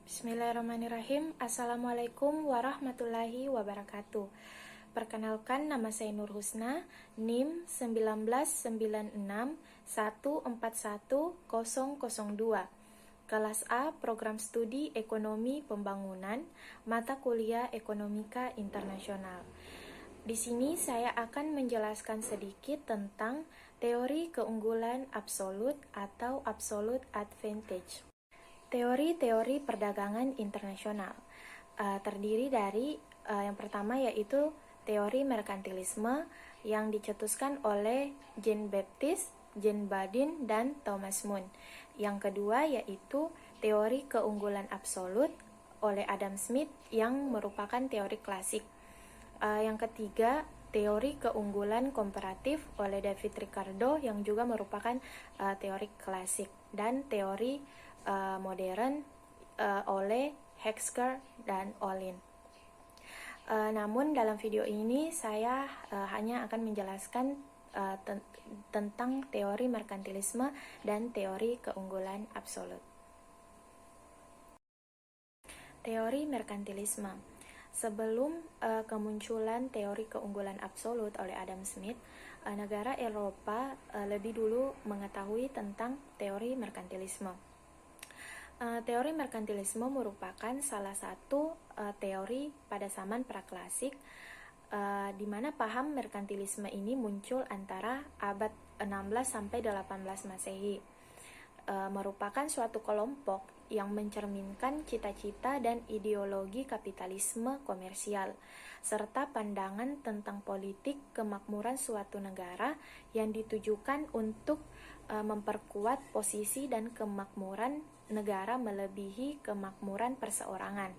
Bismillahirrahmanirrahim. Assalamualaikum warahmatullahi wabarakatuh. Perkenalkan, nama saya Nur Husna, NIM 19961411002. Kelas A, Program Studi Ekonomi Pembangunan, mata kuliah Ekonomika Internasional. Di sini saya akan menjelaskan sedikit tentang teori keunggulan absolut atau absolute advantage. Teori-teori perdagangan internasional terdiri dari yang pertama yaitu teori merkantilisme yang dicetuskan oleh Jean-Baptiste, Jean Bodin, dan Thomas More. Yang kedua yaitu teori keunggulan absolut oleh Adam Smith yang merupakan teori klasik. Yang ketiga, teori keunggulan komparatif oleh David Ricardo yang juga merupakan teori klasik, dan teori modern oleh Heckscher dan Olin. Namun dalam video ini saya hanya akan menjelaskan tentang teori merkantilisme dan teori keunggulan absolut. Teori merkantilisme. Sebelum kemunculan teori keunggulan absolut oleh Adam Smith, negara Eropa lebih dulu mengetahui tentang teori merkantilisme. Teori merkantilisme merupakan salah satu teori pada zaman praklasik, di mana paham merkantilisme ini muncul antara abad 16 sampai 18 Masehi. Merupakan suatu kelompok yang mencerminkan cita-cita dan ideologi kapitalisme komersial, serta pandangan tentang politik kemakmuran suatu negara yang ditujukan untuk memperkuat posisi dan kemakmuran negara melebihi kemakmuran perseorangan.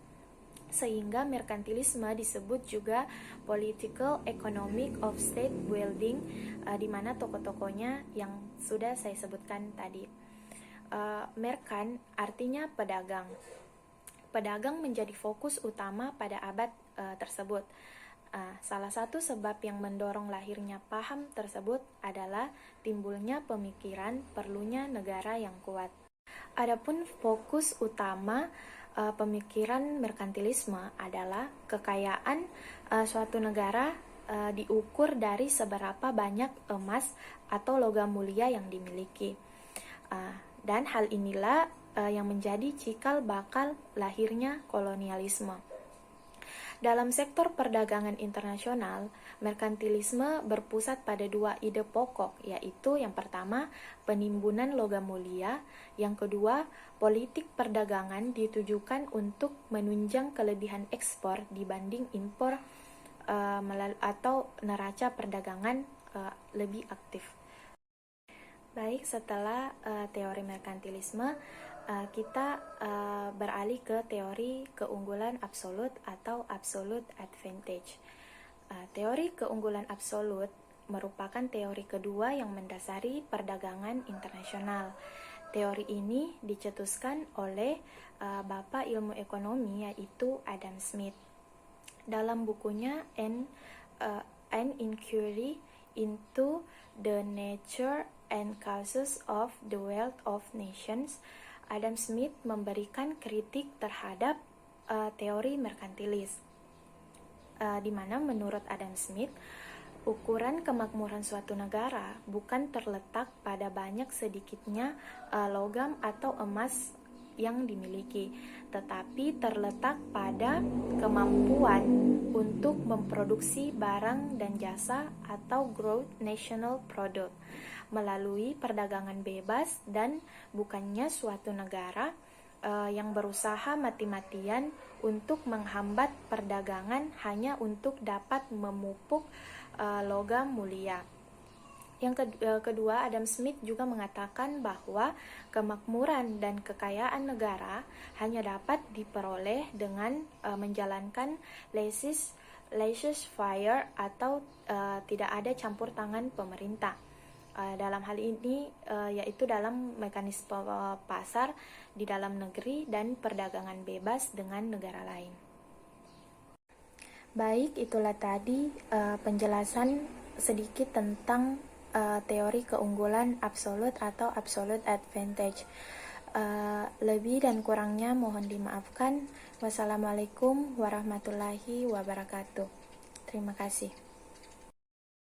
Sehingga merkantilisme disebut juga political economic of state building, di mana tokoh-tokohnya yang sudah saya sebutkan tadi. Merkan artinya pedagang. Pedagang menjadi fokus utama pada abad tersebut. Salah satu sebab yang mendorong lahirnya paham tersebut adalah timbulnya pemikiran perlunya negara yang kuat. Adapun fokus utama pemikiran merkantilisme adalah kekayaan suatu negara diukur dari seberapa banyak emas atau logam mulia yang dimiliki. Dan hal inilah yang menjadi cikal bakal lahirnya kolonialisme. Dalam sektor perdagangan internasional, merkantilisme berpusat pada dua ide pokok, yaitu yang pertama, penimbunan logam mulia, yang kedua, politik perdagangan ditujukan untuk menunjang kelebihan ekspor dibanding impor atau neraca perdagangan lebih aktif. Baik, setelah teori merkantilisme, kita beralih ke teori keunggulan absolut atau absolute advantage. Teori keunggulan absolut merupakan teori kedua yang mendasari perdagangan internasional. Teori ini dicetuskan oleh Bapak Ilmu Ekonomi yaitu Adam Smith. Dalam bukunya An Inquiry into the Nature and Causes of the Wealth of Nations, Adam Smith memberikan kritik terhadap teori merkantilis, di mana menurut Adam Smith, ukuran kemakmuran suatu negara bukan terletak pada banyak sedikitnya logam atau emas yang dimiliki, tetapi terletak pada kemampuan untuk memproduksi barang dan jasa atau gross national product melalui perdagangan bebas, dan bukannya suatu negara yang berusaha mati-matian untuk menghambat perdagangan hanya untuk dapat memupuk logam mulia. Yang kedua, Adam Smith juga mengatakan bahwa kemakmuran dan kekayaan negara hanya dapat diperoleh dengan menjalankan laissez-faire atau tidak ada campur tangan pemerintah. Dalam hal ini yaitu dalam mekanisme pasar di dalam negeri dan perdagangan bebas dengan negara lain. Baik, itulah tadi penjelasan sedikit tentang teori keunggulan absolut atau absolute advantage. Lebih dan kurangnya mohon dimaafkan. Wassalamualaikum warahmatullahi wabarakatuh. Terima kasih.